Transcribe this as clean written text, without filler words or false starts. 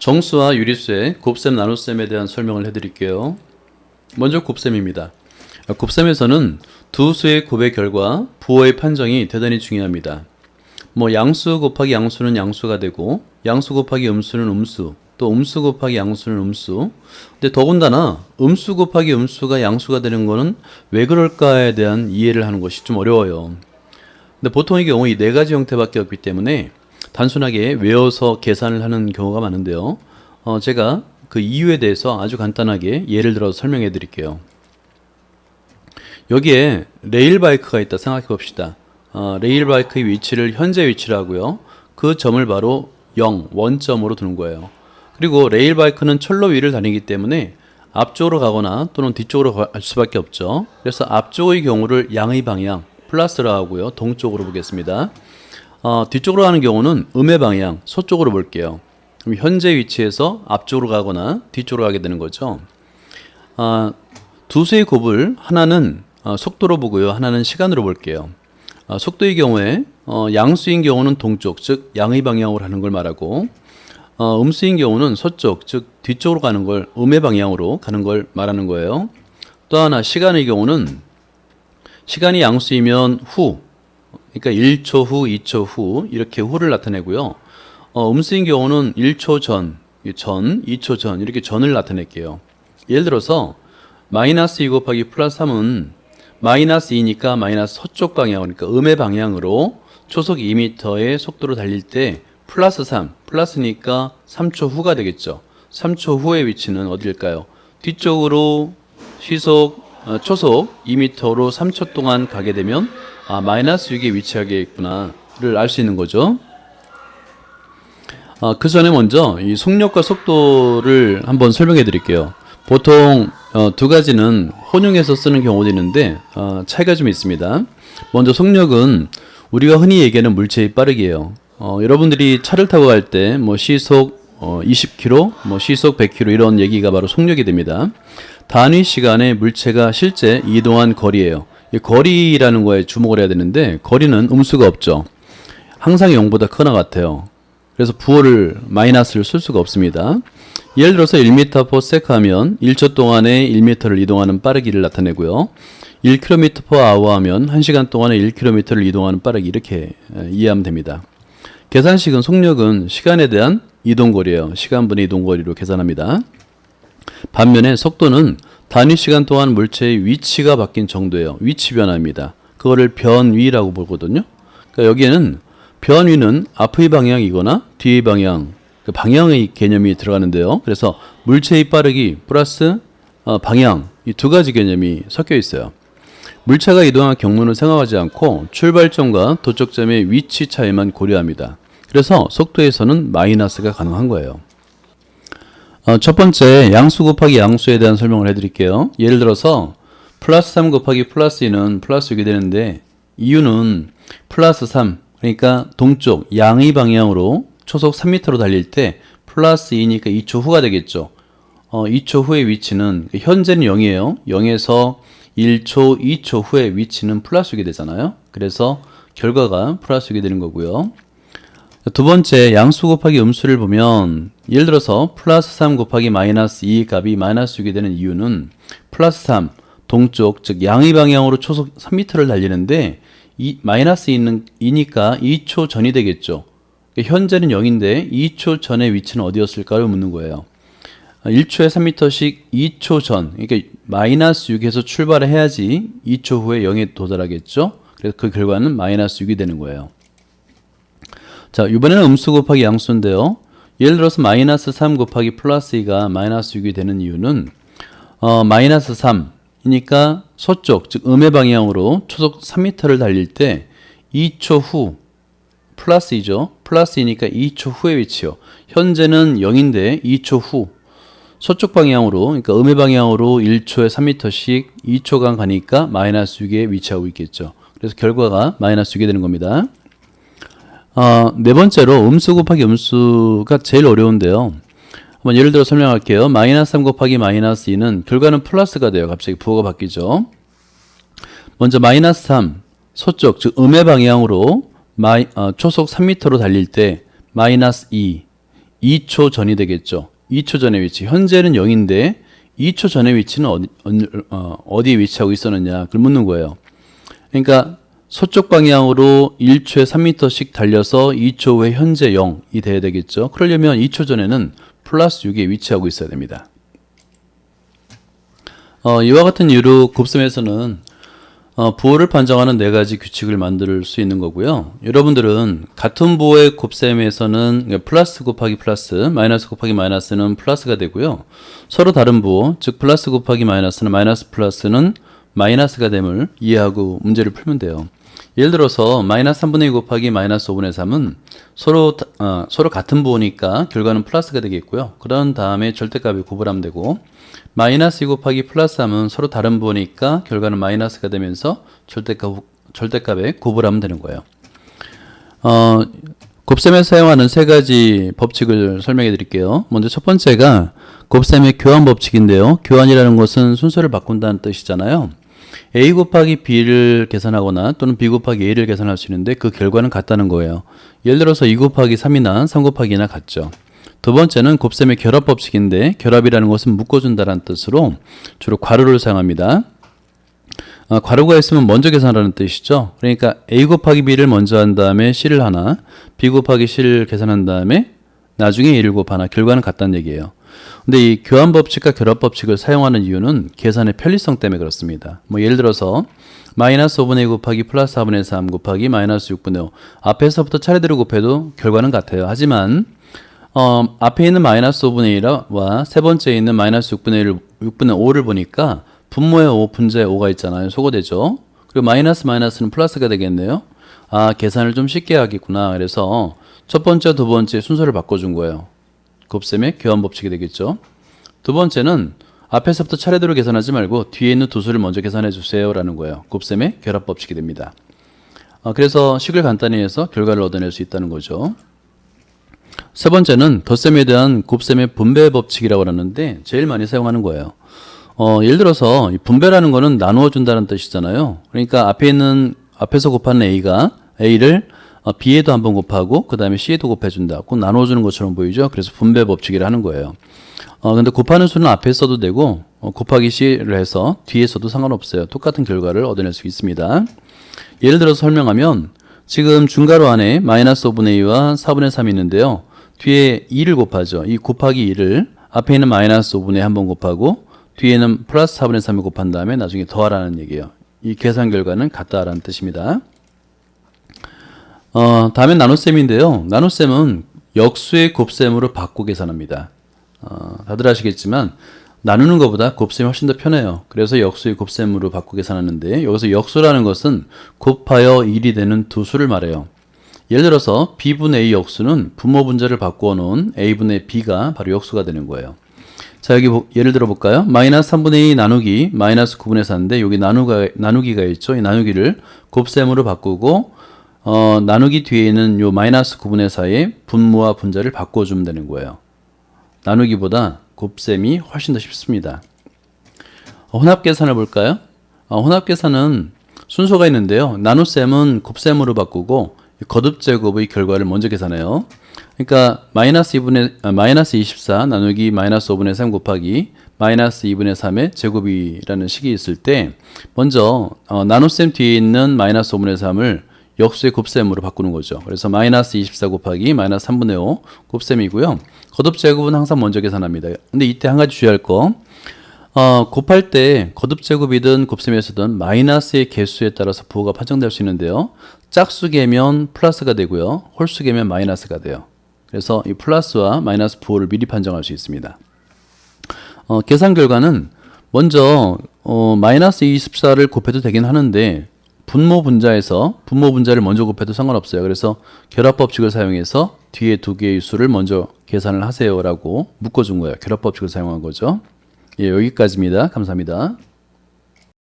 정수와 유리수의 곱셈 나눗셈에 대한 설명을 해드릴게요. 먼저 곱셈입니다. 곱셈에서는 두 수의 곱의 결과 부호의 판정이 대단히 중요합니다. 양수 곱하기 양수는 양수가 되고 양수 곱하기 음수는 음수, 또 음수 곱하기 양수는 음수. 근데 더군다나 음수 곱하기 음수가 양수가 되는 거는 왜 그럴까에 대한 이해를 하는 것이 좀 어려워요. 근데 보통의 경우 이 네 가지 형태밖에 없기 때문에 단순하게 외워서 계산을 하는 경우가 많은데요. 제가 그 이유에 대해서 아주 간단하게 예를 들어서 설명해 드릴게요. 여기에 레일바이크가 있다 생각해 봅시다. 레일바이크의 위치를 현재 위치로 하고요. 그 점을 바로 0, 원점으로 두는 거예요. 그리고 레일바이크는 철로 위를 다니기 때문에 앞쪽으로 가거나 또는 뒤쪽으로 갈 수밖에 없죠. 그래서 앞쪽의 경우를 양의 방향, 플러스로 하고요. 동쪽으로 보겠습니다. 뒤쪽으로 가는 경우는 음의 방향, 서쪽으로 볼게요. 그럼 현재 위치에서 앞쪽으로 가거나 뒤쪽으로 가게 되는 거죠. 두 수의 곱을 하나는 속도로 보고요. 하나는 시간으로 볼게요. 속도의 경우에 양수인 경우는 동쪽, 즉 양의 방향으로 하는 걸 말하고 음수인 경우는 서쪽, 즉 뒤쪽으로 가는 걸 음의 방향으로 가는 걸 말하는 거예요. 또 하나 시간의 경우는 시간이 양수이면 후, 그러니까 1초 후, 2초 후 이렇게 후를 나타내고요. 음수인 경우는 1초 전, 2초 전 이렇게 전을 나타낼게요. 예를 들어서 마이너스 2 곱하기 플러스 3은 마이너스 2니까 마이너스 서쪽 방향, 그러니까 음의 방향으로 초속 2m의 속도로 달릴 때 플러스 3, 플러스니까 3초 후가 되겠죠. 3초 후의 위치는 어디일까요? 뒤쪽으로 초속 2m로 3초 동안 가게 되면 마이너스 6에 위치하겠구나를 알 수 있는 거죠. 그 전에 먼저 이 속력과 속도를 한번 설명해 드릴게요. 보통 두 가지는 혼용해서 쓰는 경우도 있는데 차이가 좀 있습니다. 먼저 속력은 우리가 흔히 얘기하는 물체의 빠르기예요. 여러분들이 차를 타고 갈 때 시속 20km, 시속 100km 이런 얘기가 바로 속력이 됩니다. 단위 시간에 물체가 실제 이동한 거리예요. 이 거리라는 거에 주목을 해야 되는데 거리는 음수가 없죠. 항상 0보다 크거나 같아요. 그래서 부호를 마이너스를 쓸 수가 없습니다. 예를 들어서 1m/s 하면 1초 동안에 1m를 이동하는 빠르기를 나타내고요. 1km/h 하면 1시간 동안에 1km를 이동하는 빠르기 이렇게 이해하면 됩니다. 계산식은 속력은 시간에 대한 이동거리예요. 시간분의 이동거리로 계산합니다. 반면에 속도는 단위 시간 동안 물체의 위치가 바뀐 정도예요. 위치 변화입니다. 그거를 변위라고 보거든요. 그러니까 여기에는 변위는 앞의 방향이거나 뒤의 방향, 그 방향의 개념이 들어가는데요. 그래서 물체의 빠르기 플러스 방향, 이 두 가지 개념이 섞여 있어요. 물체가 이동한 경로는 생각하지 않고 출발점과 도착점의 위치 차이만 고려합니다. 그래서 속도에서는 마이너스가 가능한 거예요. 첫 번째 양수 곱하기 양수에 대한 설명을 해드릴게요. 예를 들어서 플러스 3 곱하기 플러스 2는 플러스 6이 되는데 이유는 플러스 3, 그러니까 동쪽 양의 방향으로 초속 3m로 달릴 때 플러스 2니까 2초 후가 되겠죠. 2초 후의 위치는 현재는 0이에요. 0에서 1초, 2초 후의 위치는 플러스 6이 되잖아요. 그래서 결과가 플러스 6이 되는 거고요. 두 번째 양수 곱하기 음수를 보면 예를 들어서 플러스 3 곱하기 마이너스 2 값이 마이너스 6이 되는 이유는 플러스 3 동쪽 즉 양의 방향으로 초속 3m를 달리는데 마이너스 2니까 2초 전이 되겠죠. 현재는 0인데 2초 전의 위치는 어디였을까를 묻는 거예요. 1초에 3m씩 2초 전, 그러니까 마이너스 6에서 출발을 해야지 2초 후에 0에 도달하겠죠. 그래서 그 결과는 마이너스 6이 되는 거예요. 자, 이번에는 음수 곱하기 양수인데요. 예를 들어서 마이너스 3 곱하기 플러스 2가 마이너스 6이 되는 이유는 마이너스 3이니까 서쪽, 즉 음의 방향으로 초속 3m를 달릴 때 2초 후 플러스 2죠. 플러스 2니까 2초 후의 위치요. 현재는 0인데 2초 후 서쪽 방향으로, 그러니까 음의 방향으로 1초에 3m씩 2초간 가니까 마이너스 6에 위치하고 있겠죠. 그래서 결과가 마이너스 6이 되는 겁니다. 네 번째로 음수 곱하기 음수가 제일 어려운데요. 한번 예를 들어 설명할게요. 마이너스 3 곱하기 마이너스 2는 결과는 플러스가 돼요. 갑자기 부호가 바뀌죠. 먼저 마이너스 3 서쪽 즉 음의 방향으로 초속 3m로 달릴 때 마이너스 2 2초 전이 되겠죠. 2초 전의 위치. 현재는 0인데 2초 전의 위치는 어디에 위치하고 있었느냐 그걸 묻는 거예요. 그러니까 서쪽 방향으로 1초에 3m씩 달려서 2초 후에 현재 0이 돼야 되겠죠. 그러려면 2초 전에는 플러스 6에 위치하고 있어야 됩니다. 이와 같은 이유로 곱셈에서는 부호를 판정하는 4가지 규칙을 만들 수 있는 거고요. 여러분들은 같은 부호의 곱셈에서는 플러스 곱하기 플러스, 마이너스 곱하기 마이너스는 플러스가 되고요. 서로 다른 부호, 즉 플러스 곱하기 마이너스는 마이너스 플러스는 마이너스가 됨을 이해하고 문제를 풀면 돼요. 예를 들어서 마이너스 3분의 2 곱하기 마이너스 5분의 3은 서로 같은 부호니까 결과는 플러스가 되겠고요. 그런 다음에 절대값이 구분하면 되고, 마이너스 2 곱하기 플러스 3은 서로 다른 부호니까 결과는 마이너스가 되면서 절대값에 구분하면 되는 거예요. 곱셈에 사용하는 3가지 법칙을 설명해 드릴게요. 먼저 첫 번째가 곱셈의 교환 법칙인데요. 교환이라는 것은 순서를 바꾼다는 뜻이잖아요. a 곱하기 b를 계산하거나 또는 b 곱하기 a를 계산할 수 있는데 그 결과는 같다는 거예요. 예를 들어서 2 곱하기 3이나 3 곱하기 2나 같죠. 두 번째는 곱셈의 결합 법칙인데, 결합이라는 것은 묶어준다는 뜻으로 주로 괄호를 사용합니다. 괄호가 있으면 먼저 계산하라는 뜻이죠. 그러니까 a 곱하기 b를 먼저 한 다음에 c를 하나, b 곱하기 c를 계산한 다음에 나중에 a를 곱하나, 결과는 같다는 얘기예요. 근데 이 교환 법칙과 결합 법칙을 사용하는 이유는 계산의 편리성 때문에 그렇습니다. 예를 들어서 마이너스 5분의 2 곱하기 플러스 4분의 3 곱하기 마이너스 6분의 5, 앞에서부터 차례대로 곱해도 결과는 같아요. 하지만 앞에 있는 마이너스 5분의 1과 세 번째에 있는 마이너스 6분의 5를 보니까 분모에 5, 분자에 5가 있잖아요. 소거되죠. 그리고 마이너스는 플러스가 되겠네요. 계산을 좀 쉽게 하겠구나. 그래서 첫 번째, 두 번째 순서를 바꿔준 거예요. 곱셈의 교환 법칙이 되겠죠. 두 번째는 앞에서부터 차례대로 계산하지 말고 뒤에 있는 두 수를 먼저 계산해 주세요 라는 거예요. 곱셈의 결합 법칙이 됩니다. 그래서 식을 간단히 해서 결과를 얻어낼 수 있다는 거죠. 세 번째는 덧셈에 대한 곱셈의 분배 법칙이라고 하는데 제일 많이 사용하는 거예요. 예를 들어서 분배라는 거는 나누어 준다는 뜻이잖아요. 그러니까 앞에서 곱하는 a가 a를 b에도 한번 곱하고 그 다음에 c에도 곱해준다. 꼭 나눠주는 것처럼 보이죠. 그래서 분배 법칙이라 하는 거예요. 근데 곱하는 수는 앞에 써도 되고 곱하기 c를 해서 뒤에 써도 상관없어요. 똑같은 결과를 얻어낼 수 있습니다. 예를 들어서 설명하면 지금 중괄호 안에 마이너스 5분의 2와 4분의 3이 있는데요. 뒤에 2를 곱하죠. 이 곱하기 2를 앞에 있는 마이너스 5분의 1 한번 곱하고 뒤에는 플러스 4분의 3을 곱한 다음에 나중에 더하라는 얘기예요. 이 계산 결과는 같다라는 뜻입니다. 다음엔 나눗셈인데요. 나눗셈은 역수의 곱셈으로 바꿔 계산합니다. 다들 아시겠지만 나누는 것보다 곱셈이 훨씬 더 편해요. 그래서 역수의 곱셈으로 바꿔 계산하는데, 여기서 역수라는 것은 곱하여 1이 되는 두 수를 말해요. 예를 들어서 b분의 a 역수는 분모 분자를 바꾸어 놓은 a분의 b가 바로 역수가 되는 거예요. 자, 여기 예를 들어 볼까요? 마이너스 3분의 2 나누기 마이너스 9분의 4인데 여기 나누기가 있죠. 이 나누기를 곱셈으로 바꾸고 나누기 뒤에 있는 요 마이너스 9분의 4의 분모와 분자를 바꿔주면 되는 거예요. 나누기보다 곱셈이 훨씬 더 쉽습니다. 혼합 계산을 볼까요? 혼합 계산은 순서가 있는데요. 나눗셈은 곱셈으로 바꾸고 거듭 제곱의 결과를 먼저 계산해요. 그러니까 마이너스 24 나누기 마이너스 5분의 3 곱하기 마이너스 2분의 3의 제곱이라는 식이 있을 때 먼저 나눗셈 뒤에 있는 마이너스 5분의 3을 역수의 곱셈으로 바꾸는 거죠. 그래서 마이너스 24 곱하기 마이너스 3분의 5 곱셈이고요. 거듭 제곱은 항상 먼저 계산합니다. 근데 이때 한 가지 주의할 거, 곱할 때 거듭 제곱이든 곱셈이든 마이너스의 개수에 따라서 부호가 판정될 수 있는데요. 짝수개면 플러스가 되고요. 홀수개면 마이너스가 돼요. 그래서 이 플러스와 마이너스 부호를 미리 판정할 수 있습니다. 계산 결과는 먼저 마이너스 24를 곱해도 되긴 하는데 분모 분자를 먼저 곱해도 상관없어요. 그래서 결합 법칙을 사용해서 뒤에 두 개의 수를 먼저 계산을 하세요라고 묶어준 거예요. 결합 법칙을 사용한 거죠. 예, 여기까지입니다. 감사합니다.